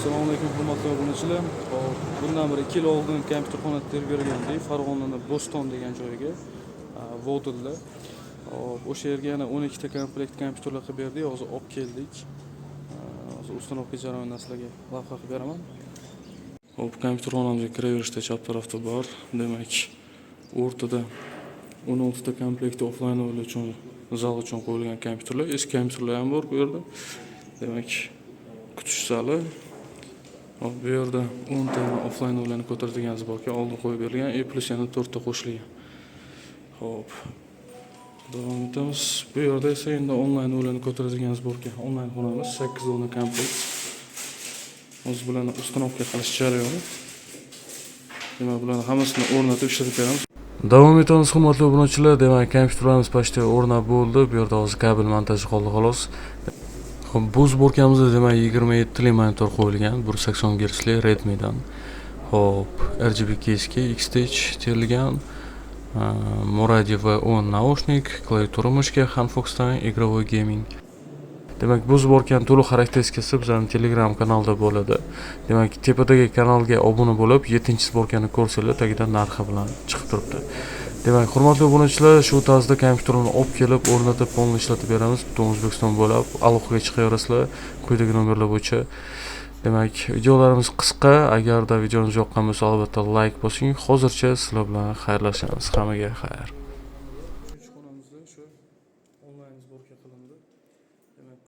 Assalomu alaykum hurmatli obunachilar. Hop, bundan bir 2 yil oldin kompyuterxona tayyorgargandik Farg'onaning Bo'ston degan joyiga, Vodilda. Hop, o'sha yerga yana 12 ta komplekt kompyuterlar qilib berdik. Hozir olib keldik. Hozir ustanovka jarayonidan sizlarga lavha qilib beraman. Hop, kompyuterxonamizga kiraverishda chap tarafda bor. Demak, o'rtada 16 ta komplekt offline uchun zal uchun qo'yilgan kompyuterlar, eski kompyuterlar ham bor bu yerda. Demak, kutish zali. Hop, bu yerda 10 ta offline o'yinlarni ko'taradigan zborka oldin qo'yib berilgan, plus yana 4 ta qo'shilgan. Hop. Davom etamiz. Bu yerda esa endi onlayn o'yinlarni ko'taradigan zborka. Onlayn xonamiz 8 dona komplekt. O'z bilan ustanovka qilish jarayoni. Demak, bularni hammasini o'rnatib ishlatib beramiz. Davom etamiz hurmatli obunachilar. Demak, kompyuterlarimiz pastga o'rnab bo'ldi. Bu yerda hozir kabel montaji qoldi xolos. Bu zborkamizda demak 27 li monitor qo'yilgan, 180 Hz li Redmi dan. Hop, RGB keski, X-Stage terilgan, Moradi V10 naushnik, klaviatura mushka, Hanfoxdan игровой gaming. Demak, bu zborkaning to'liq xarakteristikasi bizning Telegram kanalda bo'ladi. Demak, tepadagi kanalga obuna bo'lib, 7-zborkani ko'rsanglar, tagida narxi bilan chiqib turibdi. Demak, hurmatli obunachilar, shu tarzda kompyuterni olib kelib, o'rnatib, polni ishlatib beramiz. Butun O'zbekiston bo'ylab aloqaga chiqaverasizlar quyidagi nomerlar bo'yicha. Demak, videolarimiz qisqa. Agarda videomiz yoqqan bo'lsa, albatta like bosing. Hozircha sizlar bilan xayrlashamiz. Hammaga xayr.